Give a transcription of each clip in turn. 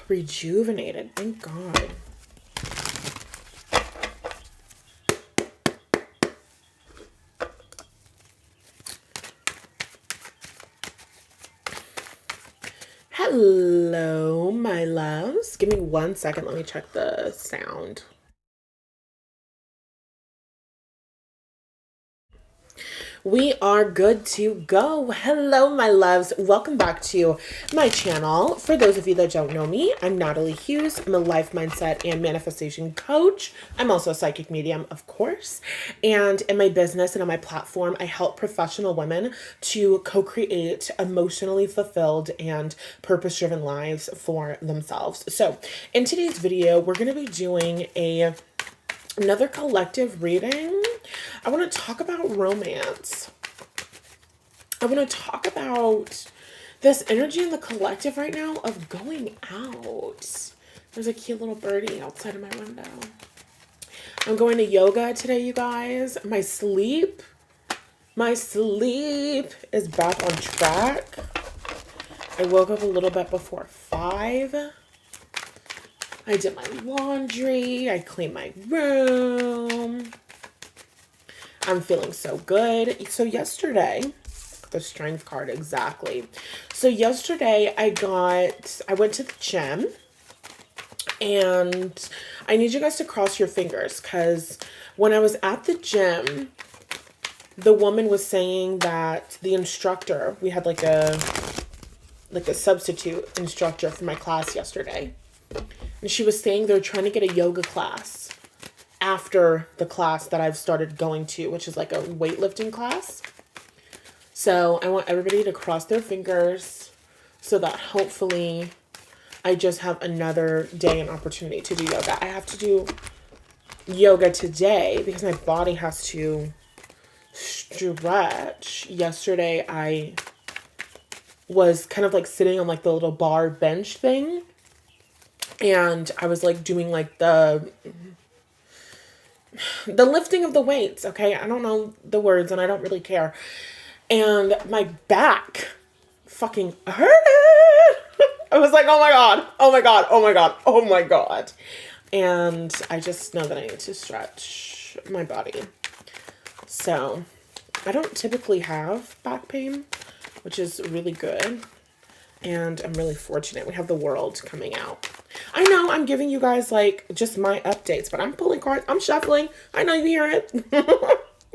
Rejuvenated. Thank God. Hello, my loves. Give me 1 second. Let me check the sound. We are good to go. Hello, my loves. Welcome back to my channel. For those of you that don't know me, I'm Natalie Hughes. I'm a life mindset and manifestation coach. I'm also a psychic medium, of course. And in my business and on my platform, I help professional women to co-create emotionally fulfilled and purpose-driven lives for themselves. So in today's video, we're going to be doing another collective reading. I want to talk about romance. I want to talk about this energy in the collective right now of going out. There's a cute little birdie outside of my window. I'm going to yoga today, you guys. My sleep is back on track. I woke up a little bit before 5. I did my laundry. I cleaned my room. I'm feeling so good. So yesterday, the strength card, exactly. So yesterday I went to the gym, and I need you guys to cross your fingers because when I was at the gym, the woman was saying that the instructor, we had like a substitute instructor for my class yesterday. And she was saying they're trying to get a yoga class after the class that I've started going to, which is like a weightlifting class. So I want everybody to cross their fingers so that hopefully I just have another day and opportunity to do yoga. I have to do yoga today because my body has to stretch. Yesterday I was kind of like sitting on like the little bar bench thing, and I was like doing like the lifting of the weights, okay? I don't know the words and I don't really care. And my back fucking hurt. I was like, oh my God, oh my God, oh my God, oh my God. And I just know that I need to stretch my body. So I don't typically have back pain, which is really good. And I'm really fortunate. We have the world coming out. I know I'm giving you guys like just my updates, but I'm pulling cards. I'm shuffling. I know you hear it.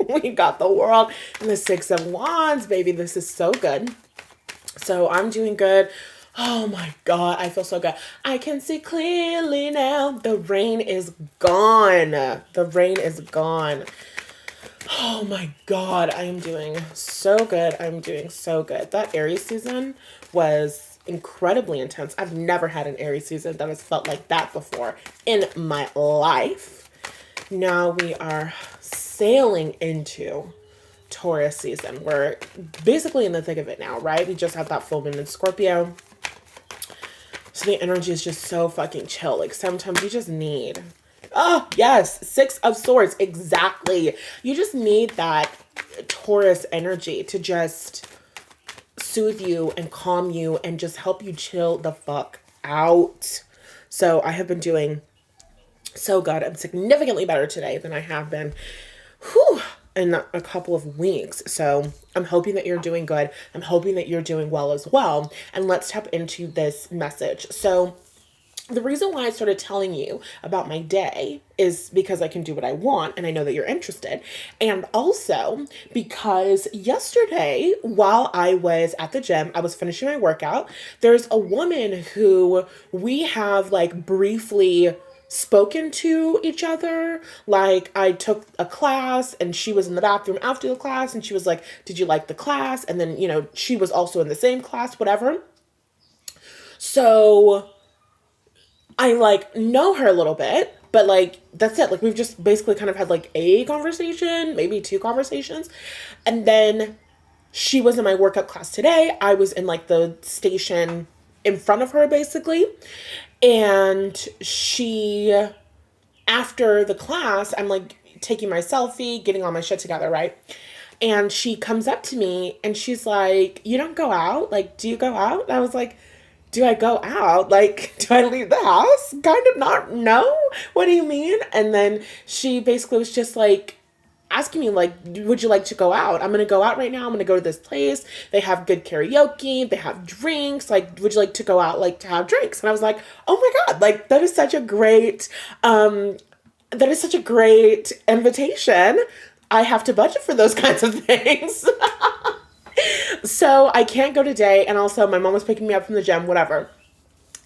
We got the world and the 6 of Wands, baby. This is so good. So I'm doing good. Oh my God, I feel so good. I can see clearly now. The rain is gone. The rain is gone. Oh my God, I am doing so good. I'm doing so good. That Aries season was incredibly intense. I've never had an Aries season that has felt like that before in my life. Now we are sailing into Taurus season. We're basically in the thick of it now, right? We just had that full moon in Scorpio. So the energy is just so fucking chill. Like sometimes you just need, oh yes, 6 of Swords, exactly. You just need that Taurus energy to just soothe you and calm you and just help you chill the fuck out. So I have been doing so good. I'm significantly better today than I have been in a couple of weeks. So I'm hoping that you're doing good. I'm hoping that you're doing well as well. And let's tap into this message. So the reason why I started telling you about my day is because I can do what I want and I know that you're interested. And also because yesterday, while I was at the gym, I was finishing my workout. There's a woman who we have like briefly spoken to each other. Like I took a class and she was in the bathroom after the class and she was like, did you like the class? And then, you know, she was also in the same class, whatever. So I like know her a little bit, but like that's it. Like we've just basically kind of had like a conversation, maybe 2 conversations. And then she was in my workout class today. I was in like the station in front of her basically. And she, after the class, I'm like taking my selfie, getting all my shit together, right? And she comes up to me and she's like, you don't go out? Like, do you go out? And I was like, do I go out? Like, do I leave the house? Kind of not, no? What do you mean? And then she basically was just like, asking me like, would you like to go out? I'm gonna go out right now. I'm gonna go to this place. They have good karaoke. They have drinks. Like, would you like to go out, like to have drinks? And I was like, oh my God, like that is such a great, that is such a great invitation. I have to budget for those kinds of things. So I can't go today. And also my mom was picking me up from the gym, whatever.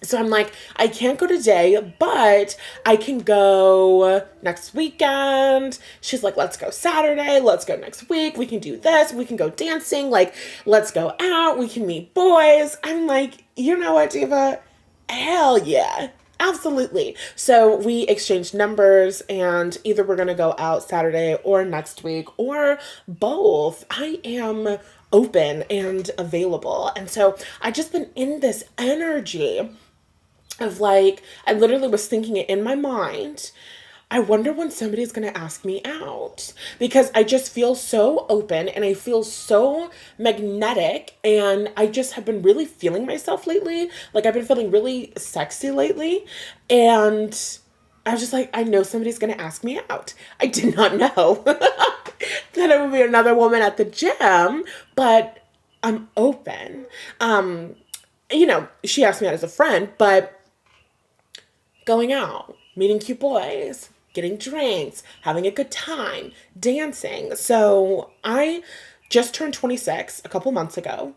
So I'm like, I can't go today, but I can go next weekend. She's like, let's go Saturday. Let's go next week. We can do this. We can go dancing. Like, let's go out. We can meet boys. I'm like, you know what, Diva? Hell yeah. Absolutely. So we exchanged numbers, and either we're going to go out Saturday or next week or both. I am open and available. And so I just been in this energy of like, I literally was thinking it in my mind. I wonder when somebody's going to ask me out, because I just feel so open and I feel so magnetic, and I just have been really feeling myself lately. Like, I've been feeling really sexy lately, and I was just like, I know somebody's going to ask me out. I did not know that it would be another woman at the gym, but I'm open. She asked me out as a friend, but going out, meeting cute boys, getting drinks, having a good time, dancing. So I just turned 26 a couple months ago,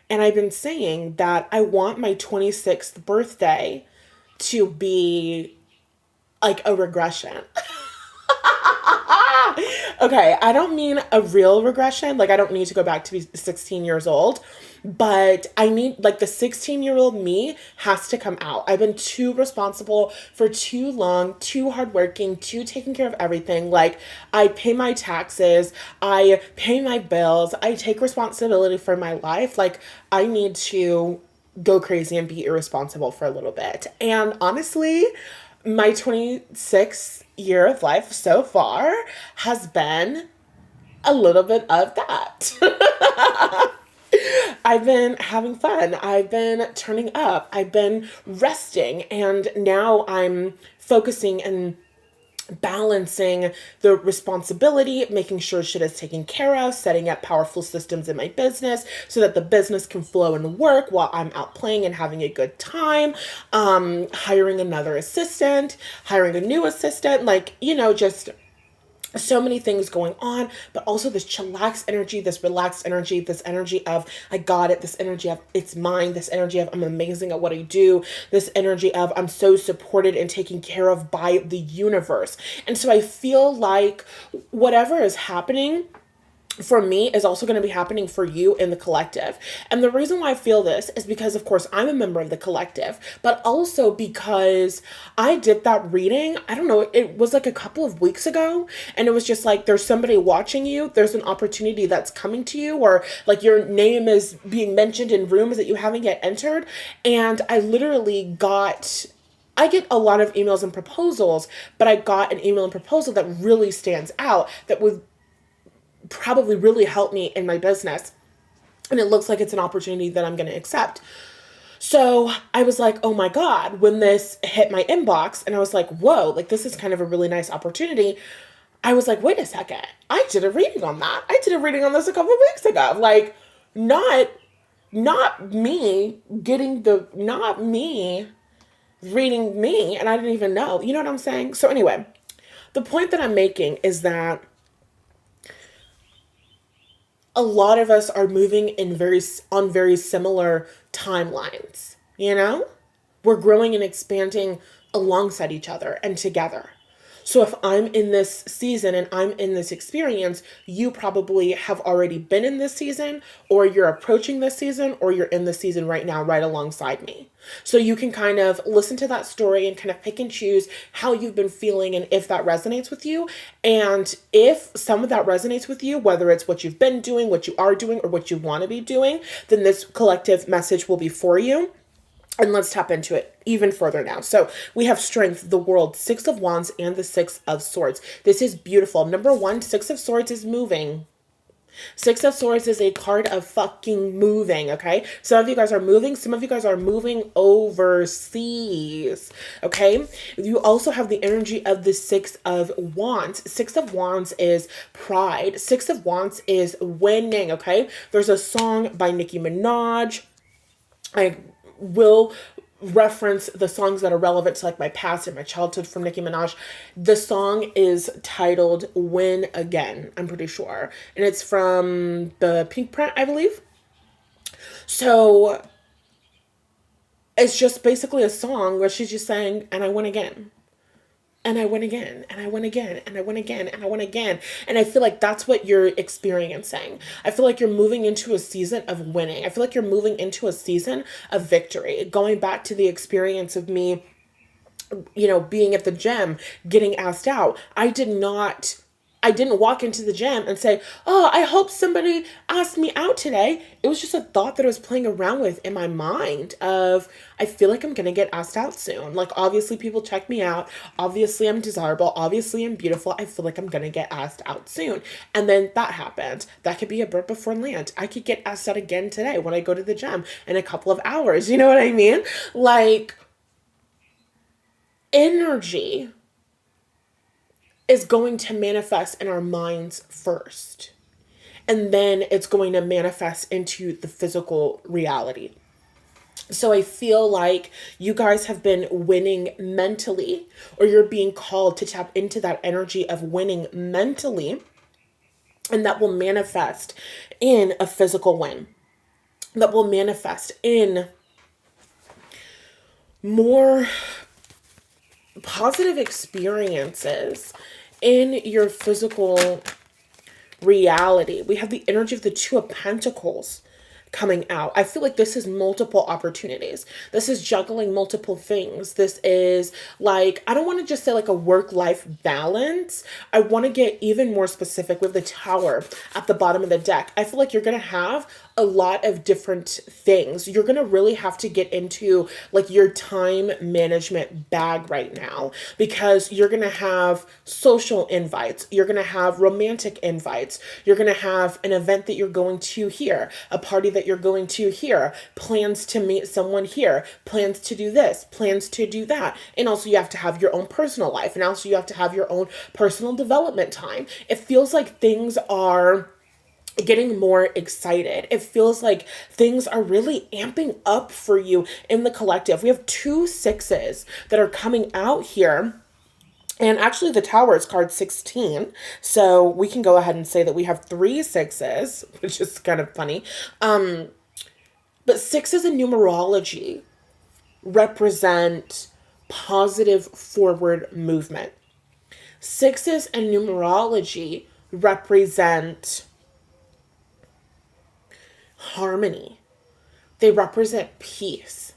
and I've been saying that I want my 26th birthday to be like a regression. Okay, I don't mean a real regression. Like, I don't need to go back to be 16 years old, but I need, like, the 16-year-old me has to come out. I've been too responsible for too long, too hardworking, too taking care of everything. Like, I pay my taxes, I pay my bills, I take responsibility for my life. Like, I need to go crazy and be irresponsible for a little bit. And honestly, my 26th year of life so far has been a little bit of that. I've been having fun. I've been turning up. I've been resting. And now I'm focusing and balancing the responsibility, making sure shit is taken care of, setting up powerful systems in my business so that the business can flow and work while I'm out playing and having a good time, hiring another assistant, hiring a new assistant, like, just so many things going on, but also this chillax energy, this relaxed energy, this energy of I got it, this energy of it's mine, this energy of I'm amazing at what I do, this energy of I'm so supported and taken care of by the universe. And so I feel like whatever is happening for me is also going to be happening for you in the collective. And the reason why I feel this is because, of course, I'm a member of the collective, but also because I did that reading. I don't know, it was like a couple of weeks ago, and it was just like, there's somebody watching you, there's an opportunity that's coming to you, or like your name is being mentioned in rooms that you haven't yet entered. And I literally I get a lot of emails and proposals, but I got an email and proposal that really stands out, that would probably really help me in my business. And it looks like it's an opportunity that I'm going to accept. So I was like, oh my God, when this hit my inbox, and I was like, whoa, like this is kind of a really nice opportunity. I was like, wait a second. I did a reading on that. I did a reading on this a couple of weeks ago. Like, not me reading me. And I didn't even know, you know what I'm saying? So anyway, the point that I'm making is that a lot of us are moving on very similar timelines, We're growing and expanding alongside each other and together. So if I'm in this season and I'm in this experience, you probably have already been in this season, or you're approaching this season, or you're in this season right now, right alongside me. So you can kind of listen to that story and kind of pick and choose how you've been feeling and if that resonates with you. And if some of that resonates with you, whether it's what you've been doing, what you are doing, or what you want to be doing, then this collective message will be for you. And let's tap into it even further now. So we have Strength, the World, Six of Wands, and the Six of Swords. This is beautiful. Number one, Six of Swords is moving. Six of Swords is a card of fucking moving, okay? Some of you guys are moving. Some of you guys are moving overseas, okay? You also have the energy of the Six of Wands. Six of Wands is pride. Six of Wands is winning, okay? There's a song by Nicki Minaj. I will reference the songs that are relevant to like my past and my childhood from Nicki Minaj. The song is titled Win Again, I'm pretty sure. And it's from the Pink Print, I believe. So it's just basically a song where she's just saying, and I win again. And I win again, and I win again, and I win again, and I win again. And I feel like that's what you're experiencing. I feel like you're moving into a season of winning. I feel like you're moving into a season of victory. Going back to the experience of me, being at the gym, getting asked out. I didn't walk into the gym and say, oh, I hope somebody asked me out today. It was just a thought that I was playing around with in my mind of, I feel like I'm going to get asked out soon. Like, obviously people check me out. Obviously I'm desirable. Obviously I'm beautiful. I feel like I'm going to get asked out soon. And then that happened. That could be a bird before land. I could get asked out again today when I go to the gym in a couple of hours. You know what I mean? Like, energy is going to manifest in our minds first. And then it's going to manifest into the physical reality. So I feel like you guys have been winning mentally, or you're being called to tap into that energy of winning mentally. And that will manifest in a physical win. That will manifest in more positive experiences in your physical reality. We have the energy of the Two of Pentacles coming out. I feel like this is multiple opportunities. This is juggling multiple things. This is like, I don't want to just say like a work-life balance. I want to get even more specific with the Tower at the bottom of the deck. I feel like you're going to have a lot of different things. You're going to really have to get into like your time management bag right now, because you're going to have social invites. You're going to have romantic invites. You're going to have an event that you're going to here, a party that you're going to here, plans to meet someone here, plans to do this, plans to do that. And also you have to have your own personal life. And also you have to have your own personal development time. It feels like things are getting more excited. It feels like things are really amping up for you in the collective. We have 2 sixes that are coming out here. And actually the Tower is card 16. So we can go ahead and say that we have 3 sixes, which is kind of funny. But sixes in numerology represent positive forward movement. Sixes in numerology represent harmony. They represent peace.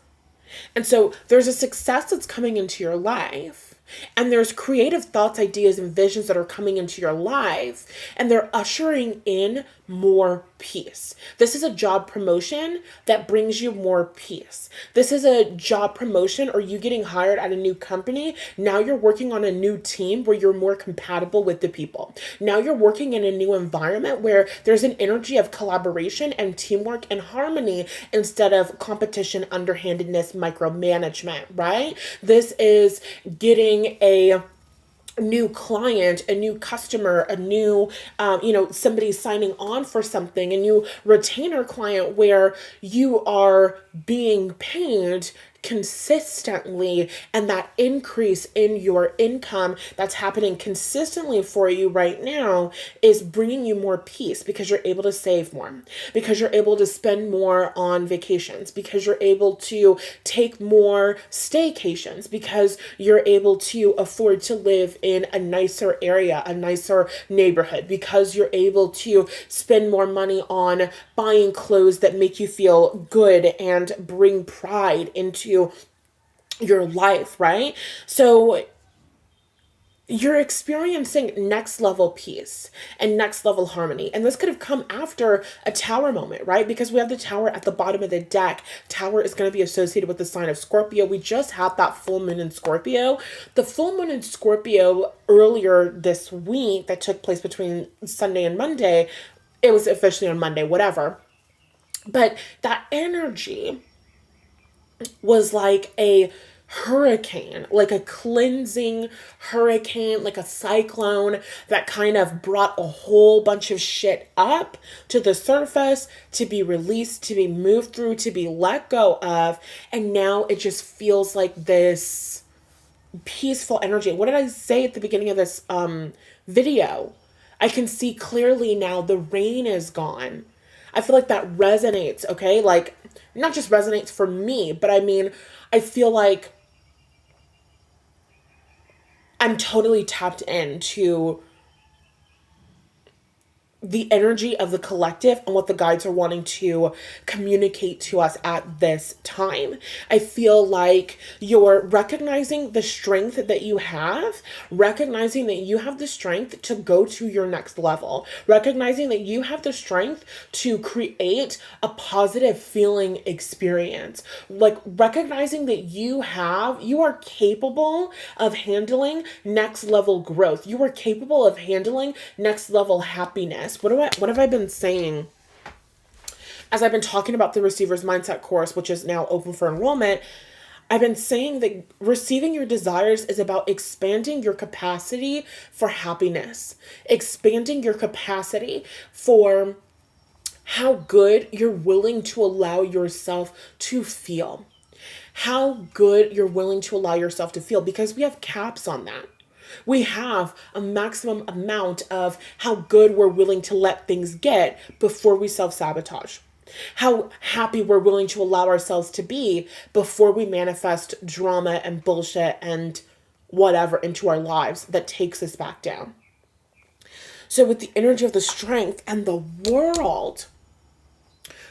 And so there's a success that's coming into your life. And there's creative thoughts, ideas, and visions that are coming into your life. And they're ushering in more peace. This is a job promotion that brings you more peace. This is a job promotion or you getting hired at a new company. Now you're working on a new team where you're more compatible with the people. Now you're working in a new environment where there's an energy of collaboration and teamwork and harmony instead of competition, underhandedness, micromanagement, right? This is getting a new client, a new customer, a new, somebody signing on for something, a new retainer client where you are being paid consistently, and that increase in your income that's happening consistently for you right now is bringing you more peace because you're able to save more, because you're able to spend more on vacations, because you're able to take more staycations, because you're able to afford to live in a nicer area, a nicer neighborhood, because you're able to spend more money on buying clothes that make you feel good and bring pride into your life, right? So you're experiencing next level peace and next level harmony. And this could have come after a Tower moment, right? Because we have the Tower at the bottom of the deck. Tower is going to be associated with the sign of Scorpio. We just had that full moon in Scorpio. The full moon in Scorpio earlier this week that took place between Sunday and Monday It was officially on Monday, whatever. But that energy was like a hurricane, like a cleansing hurricane, like a cyclone that kind of brought a whole bunch of shit up to the surface to be released, to be moved through, to be let go of. And now it just feels like this peaceful energy. What did I say at the beginning of this video? I can see clearly now the rain is gone. I feel like that resonates, okay? Like, not just resonates for me, but I mean, I feel like I'm totally tapped into the energy of the collective and what the guides are wanting to communicate to us at this time. I feel like you're recognizing the strength that you have, recognizing that you have the strength to go to your next level, recognizing that you have the strength to create a positive feeling experience, like recognizing that you are capable of handling next level growth. You are capable of handling next level happiness. What have I been saying as I've been talking about the Receiver's Mindset course, which is now open for enrollment? I've been saying that receiving your desires is about expanding your capacity for happiness, expanding your capacity for how good you're willing to allow yourself to feel, how good you're willing to allow yourself to feel, because we have caps on that. We have a maximum amount of how good we're willing to let things get before we self-sabotage. How happy we're willing to allow ourselves to be before we manifest drama and bullshit and whatever into our lives that takes us back down. So with the energy of the strength and the world,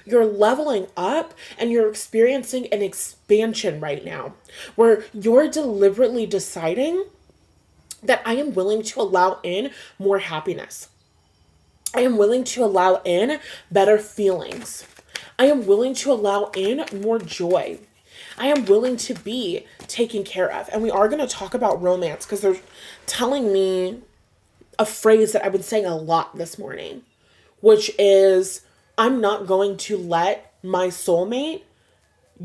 you're leveling up and you're experiencing an expansion right now where you're deliberately deciding that I am willing to allow in more happiness. I am willing to allow in better feelings. I am willing to allow in more joy. I am willing to be taken care of. And we are going to talk about romance because they're telling me a phrase that I've been saying a lot this morning, which is, I'm not going to let my soulmate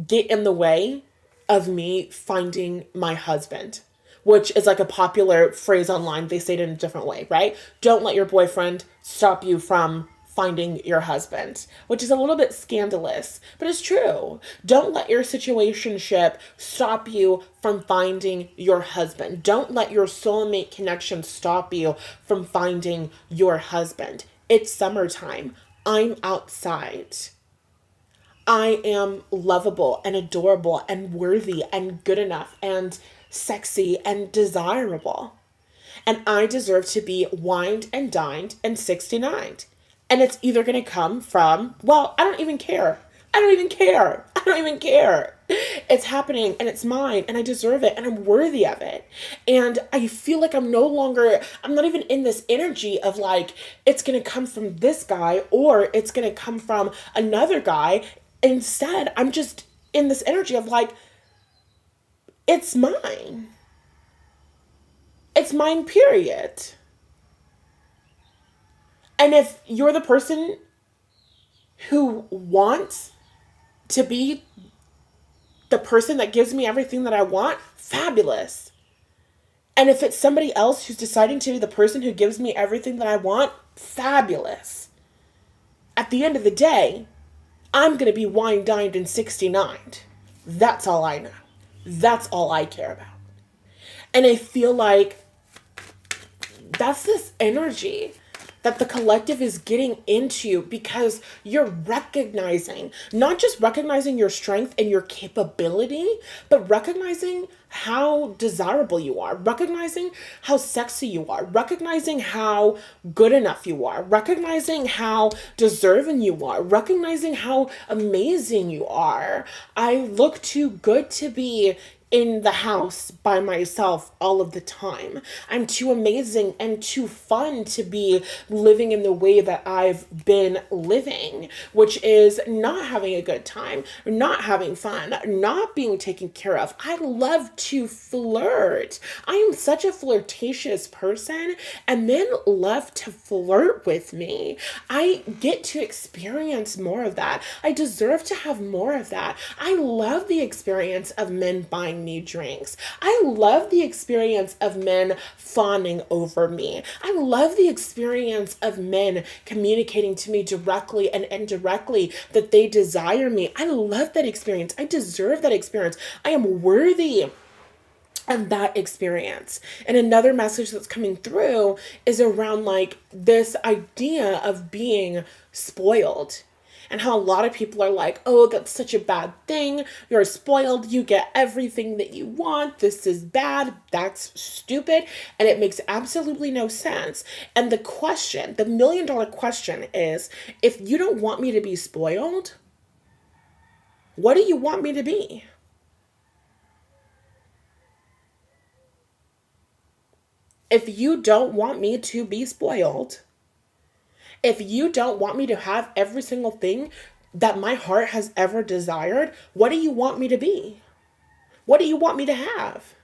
get in the way of me finding my husband, which is like a popular phrase online. They say it in a different way, right? Don't let your boyfriend stop you from finding your husband, which is a little bit scandalous, but it's true. Don't let your situationship stop you from finding your husband. Don't let your soulmate connection stop you from finding your husband. It's summertime. I'm outside. I am lovable and adorable and worthy and good enough and sexy and desirable. And I deserve to be wined and dined and 69. And it's either going to come from, well, I don't even care. I don't even care. I don't even care. It's happening and it's mine and I deserve it and I'm worthy of it. And I feel like I'm not even in this energy of like, it's going to come from this guy or it's going to come from another guy. Instead, I'm just in this energy of like, it's mine. It's mine, period. And if you're the person who wants to be the person that gives me everything that I want, fabulous. And if it's somebody else who's deciding to be the person who gives me everything that I want, fabulous. At the end of the day, I'm going to be wine dined in 69. That's all I know. That's all I care about. And I feel like that's this energy that the collective is getting into because you're recognizing, not just recognizing your strength and your capability, but recognizing how desirable you are, recognizing how sexy you are, recognizing how good enough you are, recognizing how deserving you are, recognizing how amazing you are. I look too good to be in the house by myself all of the time. I'm too amazing and too fun to be living in the way that I've been living, which is not having a good time, not having fun, not being taken care of. I love to flirt. I am such a flirtatious person, and men love to flirt with me. I get to experience more of that. I deserve to have more of that. I love the experience of men buying me drinks. I love the experience of men fawning over me. I love the experience of men communicating to me directly and indirectly that they desire me. I love that experience. I deserve that experience. I am worthy of that experience. And another message that's coming through is around like this idea of being spoiled. And how a lot of people are like, oh, that's such a bad thing. You're spoiled. You get everything that you want. This is bad. That's stupid. And it makes absolutely no sense. And the question, the $1 million question is, if you don't want me to be spoiled, what do you want me to be? If you don't want me to be spoiled, if you don't want me to have every single thing that my heart has ever desired, what do you want me to be? What do you want me to have?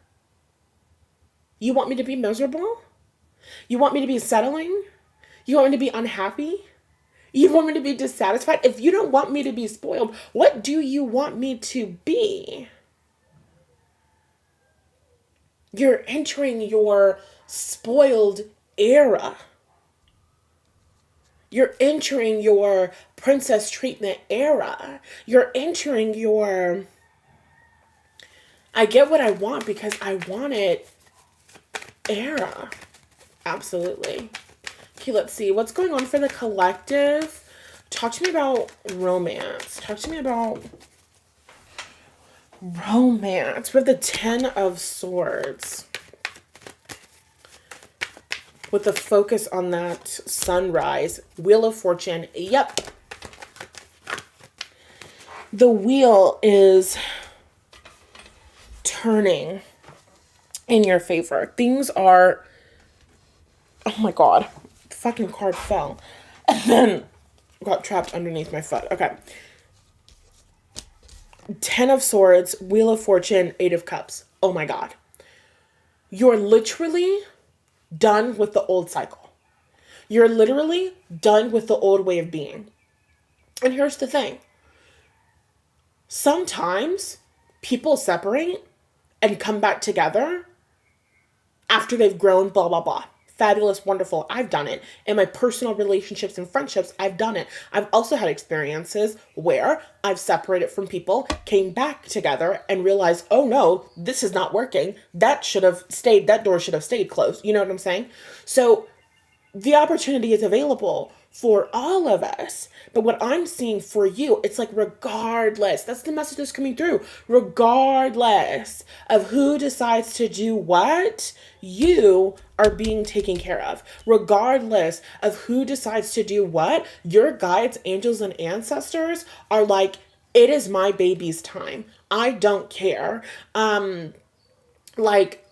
You want me to be miserable? You want me to be settling? You want me to be unhappy? You want me to be dissatisfied? If you don't want me to be spoiled, what do you want me to be? You're entering your spoiled era. You're entering your princess treatment era. You're entering your I get what I want because I want it era. Absolutely. Okay, let's see. What's going on for the collective? Talk to me about romance. Talk to me about romance. We have the 10 of Swords. With the focus on that sunrise. Wheel of Fortune. Yep. The wheel is turning in your favor. Things are... Oh my god. The fucking card fell. And then got trapped underneath my foot. Okay. 10 of Swords. Wheel of Fortune. 8 of Cups. Oh my god. You're literally done with the old cycle. You're literally done with the old way of being. And here's the thing. Sometimes people separate and come back together after they've grown, blah, blah, blah. Fabulous, wonderful. I've done it. In my personal relationships and friendships, I've done it. I've also had experiences where I've separated from people, came back together, and realized, oh no, this is not working. That door should have stayed closed. You know what I'm saying? So the opportunity is available for all of us. But what I'm seeing for you, it's like regardless, that's the message that's coming through. Regardless of who decides to do what, you are being taken care of. Regardless of who decides to do what, your guides, angels, and ancestors are like, it is my baby's time. I don't care. Like,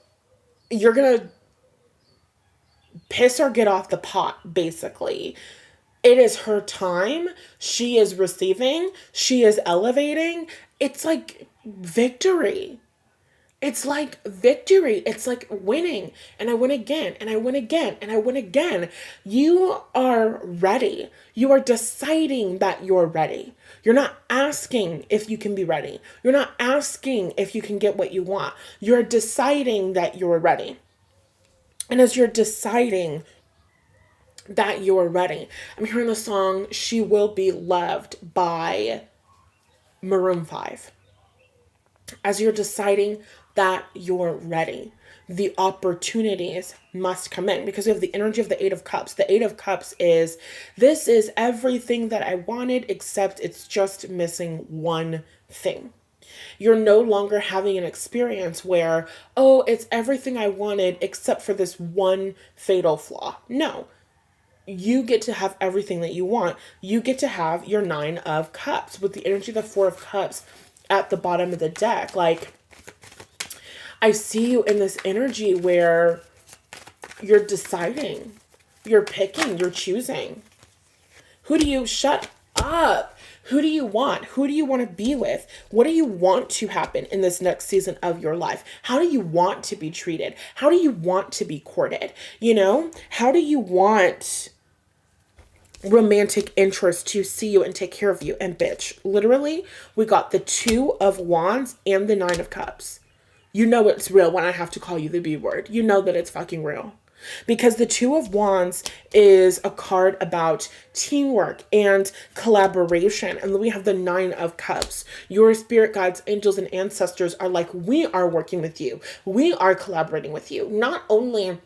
you're gonna piss or get off the pot, basically. It is her time. She is receiving. She is elevating. It's like victory. It's like victory. It's like winning. And I win again. And I win again. And I win again. You are ready. You are deciding that you're ready. You're not asking if you can be ready. You're not asking if you can get what you want. You're deciding that you're ready. And as you're deciding that you're ready, I'm hearing the song She Will Be Loved by Maroon 5. As you're deciding that you're ready, the opportunities must come in because we have the energy of the 8 of Cups. The 8 of Cups is, this is everything that I wanted, except it's just missing one thing. You're no longer having an experience where, oh, it's everything I wanted except for this one fatal flaw. No. You get to have everything that you want. You get to have your 9 of Cups with the energy of the 4 of Cups at the bottom of the deck. Like, I see you in this energy where you're deciding, you're picking, you're choosing. Who do you shut up? Who do you want? Who do you want to be with? What do you want to happen in this next season of your life? How do you want to be treated? How do you want to be courted? You know, how do you want romantic interest to see you and take care of you? And bitch, literally, we got the 2 of Wands and the 9 of Cups. You know it's real when I have to call you the B word. You know that it's fucking real. Because the 2 of Wands is a card about teamwork and collaboration. And then we have the 9 of Cups. Your spirit guides, angels, and ancestors are like, we are working with you. We are collaborating with you. Not only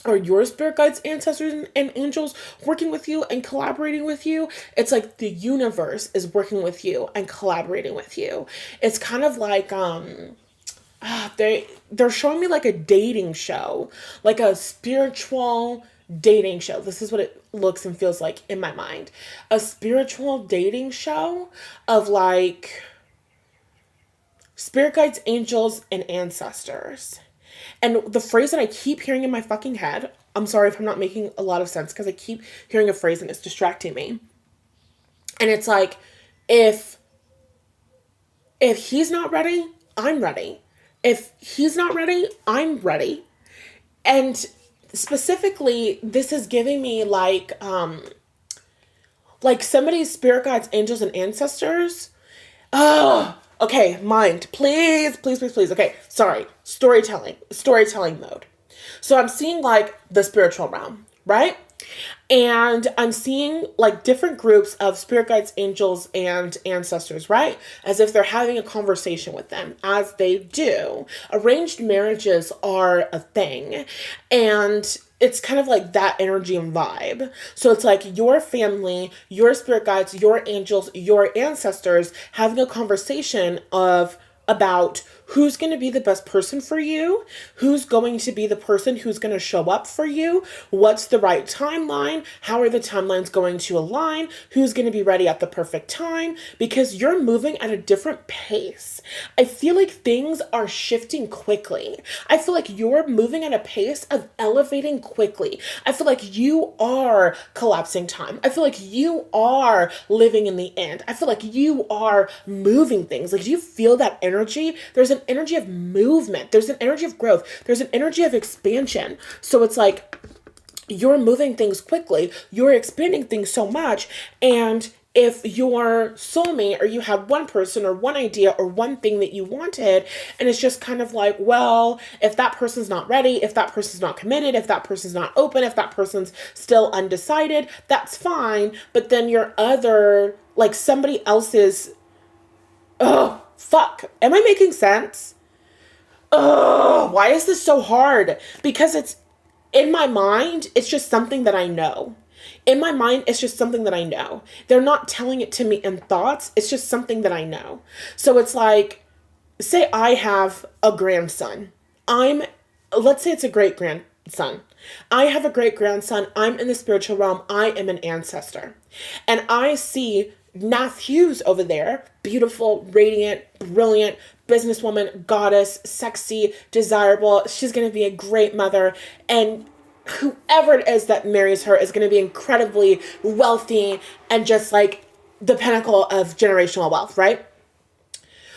are your spirit guides, ancestors, and angels working with you and collaborating with you, it's like the universe is working with you and collaborating with you. It's kind of like, they're showing me like a dating show, like a spiritual dating show. This is what it looks and feels like in my mind. A spiritual dating show of like spirit guides, angels, and ancestors. And the phrase that I keep hearing in my fucking head, I'm sorry if I'm not making a lot of sense because I keep hearing a phrase and it's distracting me. And it's like, if he's not ready, I'm ready. If he's not ready, I'm ready. And specifically, this is giving me like somebody's spirit guides, angels, and ancestors. Oh, okay, mind. Please, please, please, please. Okay, sorry. Storytelling mode. So I'm seeing like the spiritual realm, right? And I'm seeing like different groups of spirit guides, angels, and ancestors, right? As if they're having a conversation with them, as they do. Arranged marriages are a thing. And it's kind of like that energy and vibe. So it's like your family, your spirit guides, your angels, your ancestors having a conversation about who's going to be the best person for you, who's going to be the person who's going to show up for you, what's the right timeline, how are the timelines going to align, who's going to be ready at the perfect time, because you're moving at a different pace. I feel like things are shifting quickly. I feel like you're moving at a pace of elevating quickly. I feel like you are collapsing time. I feel like you are living in the end. I feel like you are moving things. Like, do you feel that energy? There's an energy of movement. There's an energy of growth. There's an energy of expansion. So it's like you're moving things quickly. You're expanding things so much. And if your soulmate, or you have one person or one idea or one thing that you wanted, and it's just kind of like, well, if that person's not ready, if that person's not committed, if that person's not open, if that person's still undecided, that's fine. But then your other, like somebody else's, oh, fuck. Am I making sense? Oh, why is this so hard? Because it's, in my mind, it's just something that I know. In my mind, it's just something that I know. They're not telling it to me in thoughts. It's just something that I know. So it's like, say I have a grandson. Let's say it's a great grandson. I have a great grandson. I'm in the spiritual realm. I am an ancestor. And I see Nath Hughes over there, beautiful, radiant, brilliant, businesswoman, goddess, sexy, desirable. She's going to be a great mother. And whoever it is that marries her is going to be incredibly wealthy and just like the pinnacle of generational wealth, right?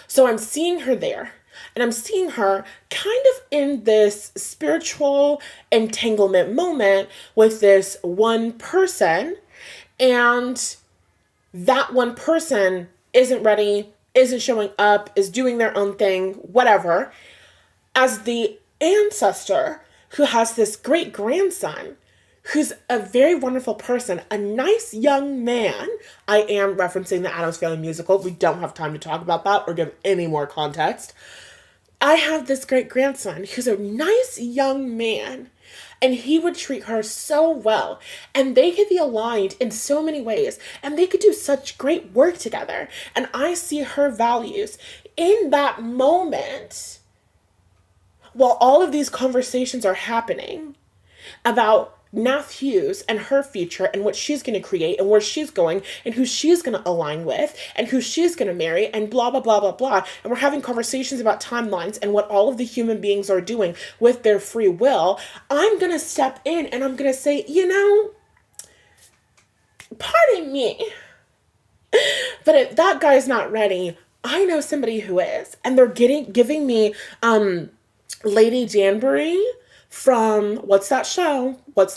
So I'm seeing her there. And I'm seeing her kind of in this spiritual entanglement moment with this one person. And that one person isn't ready, isn't showing up, is doing their own thing, whatever. As the ancestor who has this great grandson who's a very wonderful person, a nice young man. I am referencing the Addams Family musical. We don't have time to talk about that or give any more context. I have this great grandson who's a nice young man, and he would treat her so well, and they could be aligned in so many ways, and they could do such great work together. And I see her values in that moment while all of these conversations are happening about Nath Hughes and her future and what she's going to create and where she's going and who she's going to align with and who she's going to marry and blah, blah, blah, blah, blah. And we're having conversations about timelines and what all of the human beings are doing with their free will. I'm going to step in and I'm going to say, pardon me, but if that guy's not ready, I know somebody who is. And they're giving me Lady Danbury from what's that show from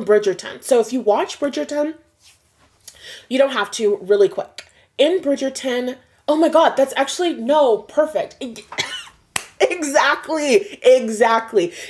Bridgerton, so if you watch Bridgerton, you don't have to, really quick, in Bridgerton, oh my god, that's actually, no, perfect. Exactly.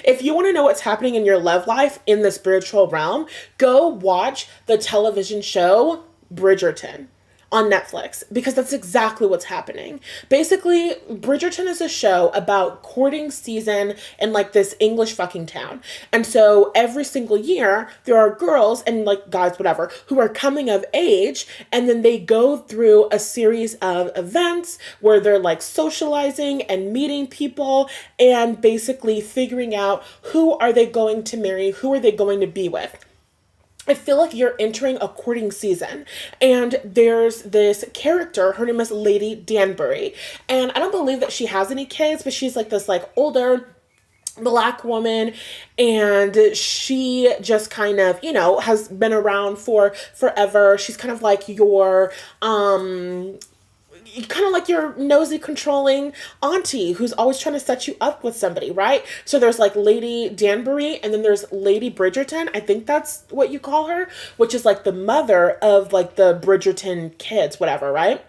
If you want to know what's happening in your love life in the spiritual realm, go watch the television show Bridgerton on Netflix, because that's exactly what's happening. Basically, Bridgerton is a show about courting season in like this English fucking town. And so every single year there are girls and like guys, whatever, who are coming of age, and then they go through a series of events where they're like socializing and meeting people and basically figuring out who are they going to marry, who are they going to be with. I feel like you're entering a courting season, and there's this character, her name is Lady Danbury, and I don't believe that she has any kids, but she's like this like older Black woman, and she just kind of, has been around for forever. She's kind of like your nosy, controlling auntie who's always trying to set you up with somebody, right? So there's like Lady Danbury, and then there's Lady Bridgerton. I think that's what you call her, which is like the mother of like the Bridgerton kids, whatever, right?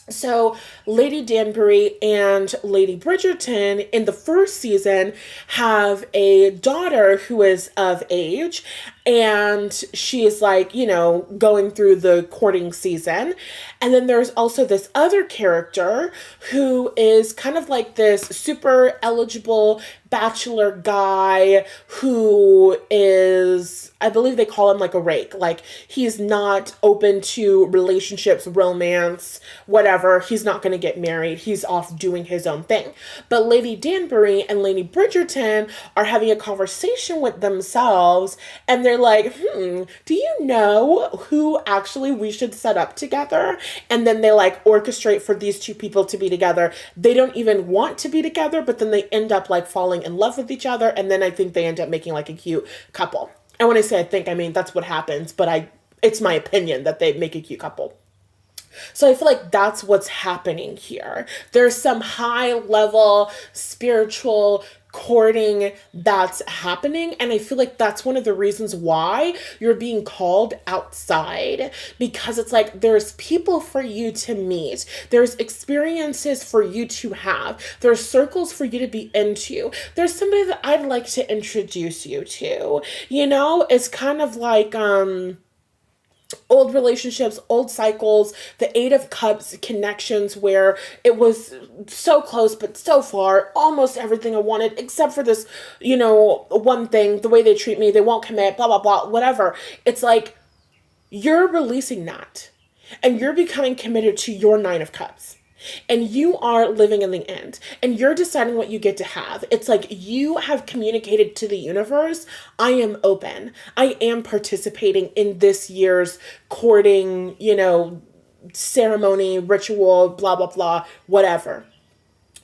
So Lady Danbury and Lady Bridgerton in the first season have a daughter who is of age, and she is like, going through the courting season. And then there's also this other character who is kind of like this super eligible bachelor guy who is, I believe they call him like a rake. Like, he's not open to relationships, romance, whatever. He's not going to get married. He's off doing his own thing. But Lady Danbury and Lady Bridgerton are having a conversation with themselves, and they're like, do you know who actually we should set up together? And then they like orchestrate for these two people to be together. They don't even want to be together, but then they end up like falling in love with each other, and then I think they end up making like a cute couple. And when I say I think, I mean that's what happens, but it's my opinion that they make a cute couple. So I feel like that's what's happening here. There's some high level spiritual courting that's happening, and I feel like that's one of the reasons why you're being called outside, because it's like there's people for you to meet, there's experiences for you to have, there's circles for you to be into, there's somebody that I'd like to introduce you to. It's kind of like old relationships, old cycles, the Eight of Cups connections where it was so close but so far, almost everything I wanted except for this, one thing, the way they treat me, they won't commit, blah, blah, blah, whatever. It's like you're releasing that and you're becoming committed to your Nine of Cups. And you are living in the end, and you're deciding what you get to have. It's like you have communicated to the universe, I am open. I am participating in this year's courting, ceremony, ritual, blah, blah, blah, whatever.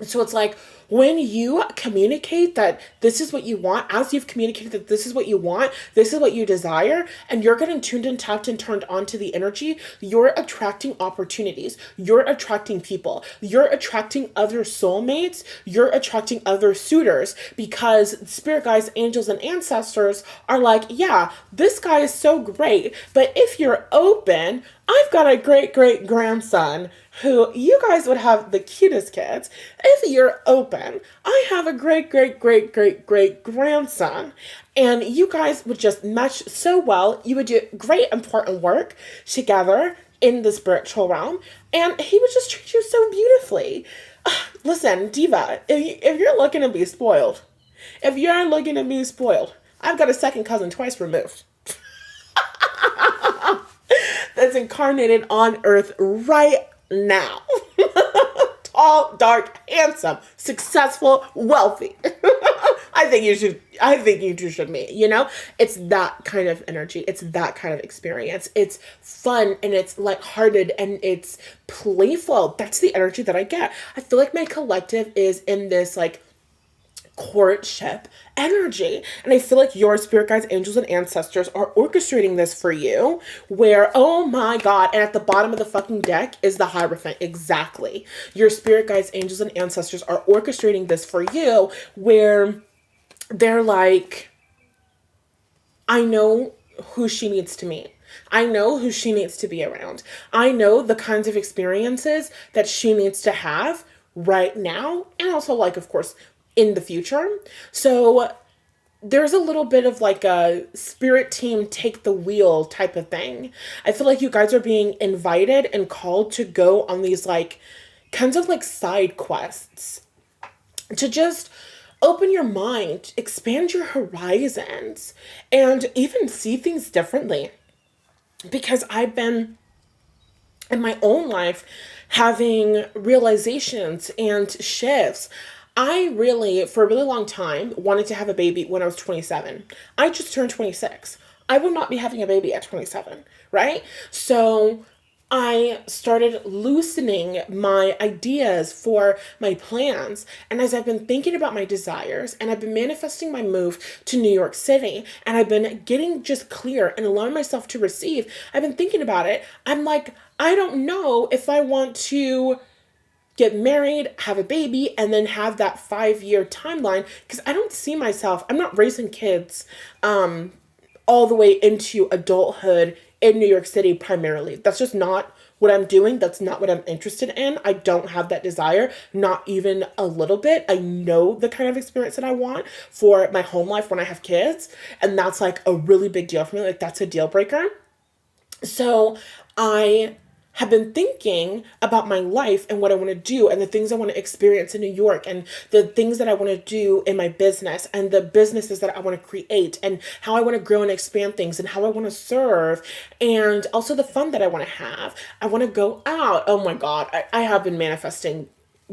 So it's like when you communicate that this is what you want, as you've communicated that this is what you want, this is what you desire, and you're getting tuned and tapped and turned on to the energy, you're attracting opportunities. You're attracting people. You're attracting other soulmates. You're attracting other suitors, because spirit guides, angels, and ancestors are like, yeah, this guy is so great, but if you're open, I've got a great-great-grandson who you guys would have the cutest kids. If you're open, I have a great-great-great-great-grandson. And you guys would just mesh so well. You would do great important work together in the spiritual realm. And he would just treat you so beautifully. Listen, Diva, if you're looking to be spoiled, I've got a second cousin twice removed. That's incarnated on Earth right now. tall, dark, handsome, successful, wealthy. I think you two should meet, you know? It's that kind of energy. It's that kind of experience. It's fun and it's lighthearted and it's playful. That's the energy that I get. I feel like my collective is in this like courtship energy. And I feel like your spirit guides, angels, and ancestors are orchestrating this for you. Where, oh my God, and at the bottom of the fucking deck is the Hierophant. Exactly. Your spirit guides, angels, and ancestors are orchestrating this for you, where they're like, I know who she needs to meet. I know who she needs to be around. I know the kinds of experiences that she needs to have right now. And also, like, of course, in the future. So there's a little bit of like a spirit team take the wheel type of thing. I feel like you guys are being invited and called to go on these like kinds of like side quests to just open your mind, expand your horizons, and even see things differently. Because I've been in my own life having realizations and shifts. I really, for a really long time, wanted to have a baby when I was 27. I just turned 26. I will not be having a baby at 27, right? So I started loosening my ideas for my plans. And as I've been thinking about my desires and I've been manifesting my move to New York City and I've been getting just clear and allowing myself to receive, I've been thinking about it. I'm like, I don't know if I want to get married, have a baby, and then have that 5-year timeline because I don't see myself, I'm not raising kids all the way into adulthood in New York City primarily. That's just not what I'm doing. That's not what I'm interested in. I don't have that desire, not even a little bit. I know the kind of experience that I want for my home life when I have kids, and that's like a really big deal for me. Like that's a deal breaker. So I have been thinking about my life and what I want to do and the things I want to experience in New York and the things that I want to do in my business and the businesses that I want to create and how I want to grow and expand things and how I want to serve and also the fun that I want to have. I want to go out. Oh my God, I have been manifesting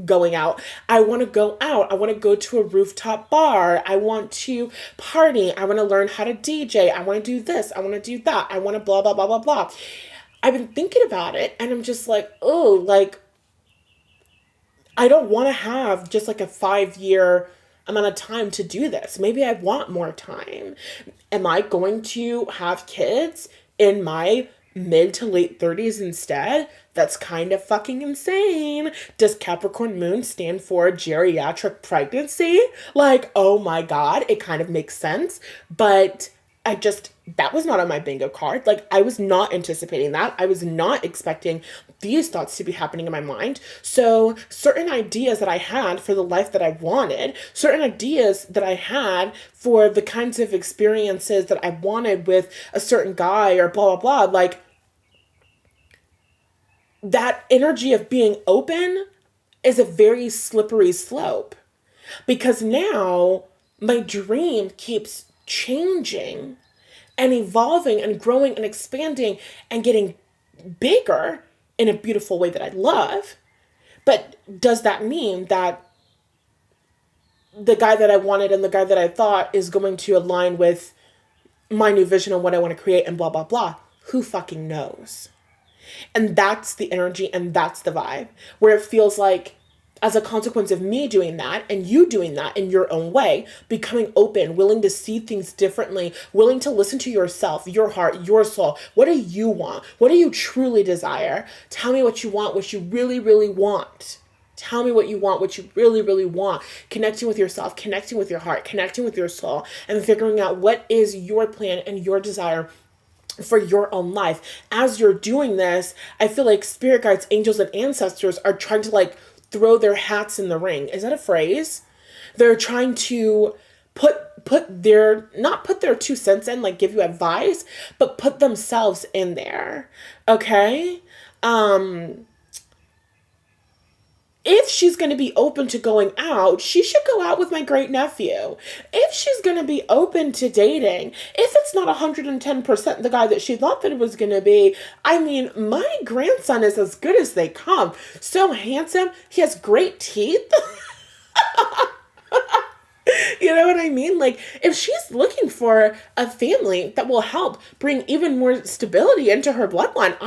going out. I want to go out. I want to go to a rooftop bar. I want to party. I want to learn how to DJ. I want to do this. I want to do that. I want to blah, blah, blah, blah, blah. I've been thinking about it and I'm just like, oh, like, I don't want to have just like a 5-year amount of time to do this. Maybe I want more time. Am I going to have kids in my mid to late 30s instead? That's kind of fucking insane. Does Capricorn Moon stand for geriatric pregnancy? Like, oh my God, it kind of makes sense. But that was not on my bingo card. Like, I was not anticipating that. I was not expecting these thoughts to be happening in my mind. So certain ideas that I had for the life that I wanted, certain ideas that I had for the kinds of experiences that I wanted with a certain guy or blah, blah, blah, like that energy of being open is a very slippery slope because now my dream keeps changing and evolving and growing and expanding and getting bigger in a beautiful way that I love. But does that mean that the guy that I wanted and the guy that I thought is going to align with my new vision on what I want to create and blah, blah, blah? Who fucking knows? And that's the energy and that's the vibe where it feels like as a consequence of me doing that and you doing that in your own way, becoming open, willing to see things differently, willing to listen to yourself, your heart, your soul. What do you want? What do you truly desire? Tell me what you want, what you really, really want. Tell me what you want, what you really, really want. Connecting with yourself, connecting with your heart, connecting with your soul, and figuring out what is your plan and your desire for your own life. As you're doing this, I feel like spirit guides, angels, and ancestors are trying to like throw their hats in the ring. Is that a phrase? They're trying to not put their 2 cents in, like give you advice, but put themselves in there. Okay? If she's going to be open to going out, she should go out with my great nephew. If she's going to be open to dating, if it's not 110% the guy that she thought that it was going to be, I mean, my grandson is as good as they come. So handsome. He has great teeth. You know what I mean? Like, if she's looking for a family that will help bring even more stability into her bloodline,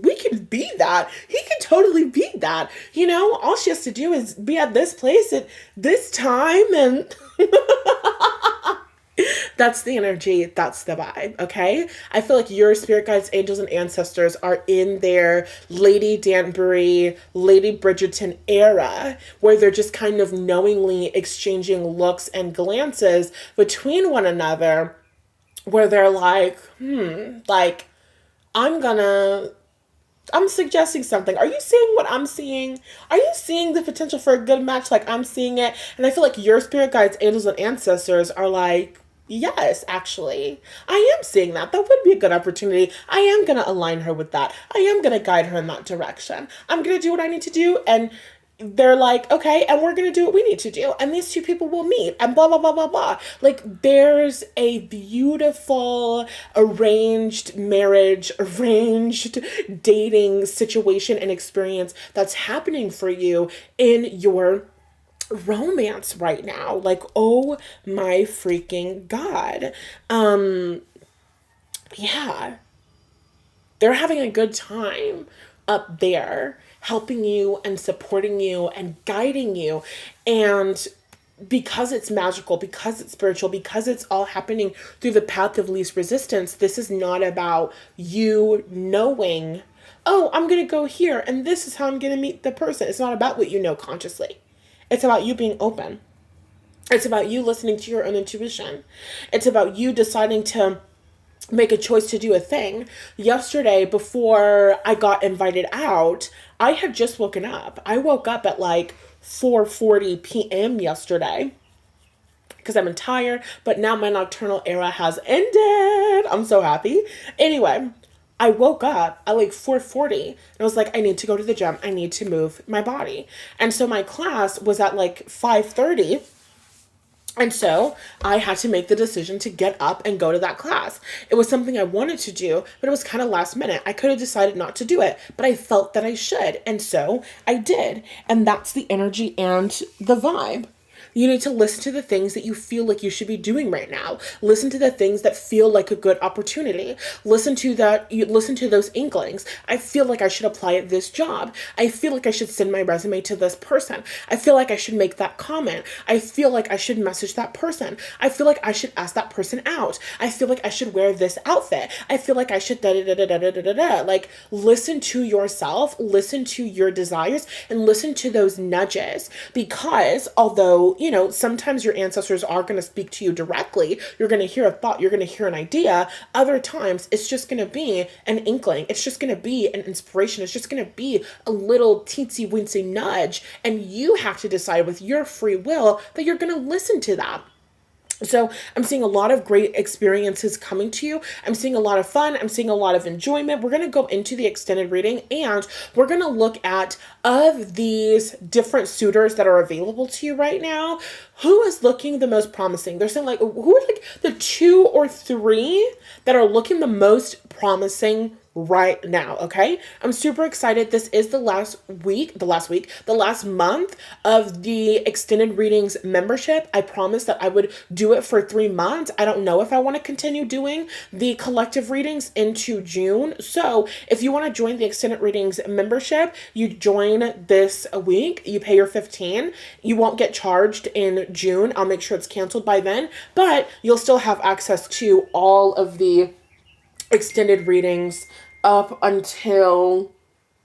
we can be that. He can totally be that. You know, all she has to do is be at this place at this time, and that's the energy. That's the vibe. Okay. I feel like your spirit guides, angels, and ancestors are in their Lady Danbury, Lady Bridgerton era, where they're just kind of knowingly exchanging looks and glances between one another, where they're like, like, I'm suggesting something. Are you seeing what I'm seeing? Are you seeing the potential for a good match like I'm seeing it? And I feel like your spirit guides, angels, and ancestors are like, yes, actually, I am seeing that. That would be a good opportunity. I am going to align her with that. I am going to guide her in that direction. I'm going to do what I need to do. And they're like, okay, and we're going to do what we need to do. And these two people will meet and blah, blah, blah, blah, blah. Like, there's a beautiful arranged marriage, arranged dating situation and experience that's happening for you in your romance right now. Like, oh my freaking God. Yeah. They're having a good time up there, helping you and supporting you and guiding you. And because it's magical, because it's spiritual, because it's all happening through the path of least resistance, this is not about you knowing, oh, I'm going to go here and this is how I'm going to meet the person. It's not about what you know consciously. It's about you being open. It's about you listening to your own intuition. It's about you deciding to make a choice to do a thing. Yesterday, before I got invited out, I had just woken up. I woke up at like 4:40 p.m. yesterday because I'm tired, but now my nocturnal era has ended. I'm so happy. Anyway, I woke up at like 4:40 and I was like, I need to go to the gym. I need to move my body. And so my class was at like 5:30. And so I had to make the decision to get up and go to that class. It was something I wanted to do, but it was kind of last minute. I could have decided not to do it, but I felt that I should. And so I did. And that's the energy and the vibe. You need to listen to the things that you feel like you should be doing right now. Listen to the things that feel like a good opportunity. Listen to those inklings. I feel like I should apply at this job. I feel like I should send my resume to this person. I feel like I should make that comment. I feel like I should message that person. I feel like I should ask that person out. I feel like I should wear this outfit. I feel like I should da da da da da da da da. Like, listen to yourself, listen to your desires, and listen to those nudges. Because although, you know, sometimes your ancestors are going to speak to you directly. You're going to hear a thought. You're going to hear an idea. Other times, it's just going to be an inkling. It's just going to be an inspiration. It's just going to be a little teensy weensy nudge. And you have to decide with your free will that you're going to listen to that. So I'm seeing a lot of great experiences coming to you. I'm seeing a lot of fun. I'm seeing a lot of enjoyment. We're going to go into the extended reading and we're going to look at, of these different suitors that are available to you right now, who is looking the most promising. They're saying like, who are like the 2 or 3 that are looking the most promising right now. Okay. I'm super excited. This is the last month of the extended readings membership. I promised that I would do it for 3 months. I don't know if I want to continue doing the collective readings into June. So if you want to join the extended readings membership, you join this week, you pay your $15. You won't get charged in June. I'll make sure it's canceled by then, but you'll still have access to all of the extended readings up until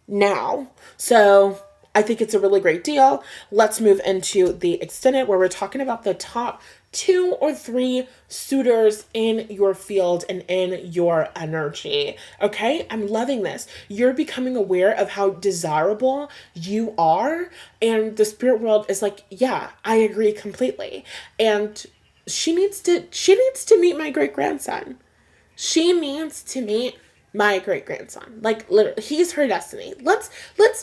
now. So I think it's a really great deal. Let's move into the extended, where we're talking about the top 2 or 3 suitors in your field and in your energy. Okay, I'm loving this. You're becoming aware of how desirable you are, and the spirit world is like, yeah, I agree completely. And she needs to meet my great grandson. She needs to meet my great grandson. Like literally, he's her destiny. Let's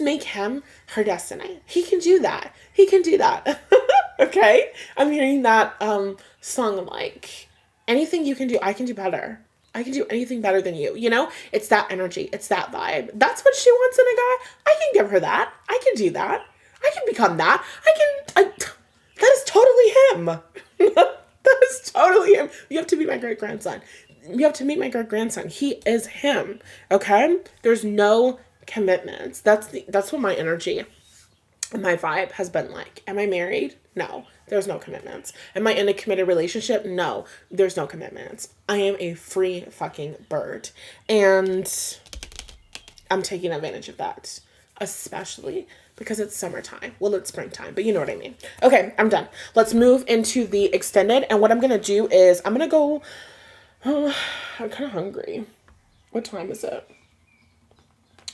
make him her destiny. He can do that. He can do that. Okay? I'm hearing that song like anything you can do, I can do better. I can do anything better than you. You know? It's that energy. It's that vibe. That's what she wants in a guy. I can give her that. I can do that. I can become that. That is totally him. That is totally him. You have to be my great grandson. You have to meet my great grandson. He is him. Okay? There's no commitments. That's what my energy and my vibe has been like. Am I married? No. There's no commitments. Am I in a committed relationship? No. There's no commitments. I am a free fucking bird. And I'm taking advantage of that. Especially because it's summertime. Well, it's springtime, but you know what I mean. Okay, I'm done. Let's move into the extended. And what I'm going to do is I'm going to go... Oh, I'm kind of hungry. What time is it?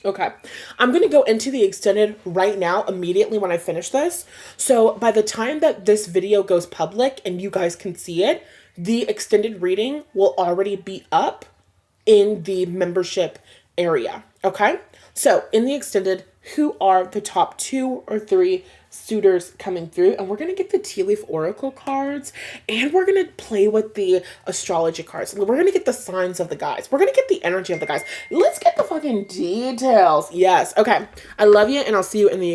Okay. I'm going to go into the extended right now, immediately when I finish this. So by the time that this video goes public and you guys can see it, the extended reading will already be up in the membership area. Okay. So in the extended, who are the top 2 or 3 suitors coming through? And we're going to get the tea leaf oracle cards, and we're going to play with the astrology cards. We're going to get the signs of the guys. We're going to get the energy of the guys. Let's get the fucking details. Yes. Okay. I love you, and I'll see you in the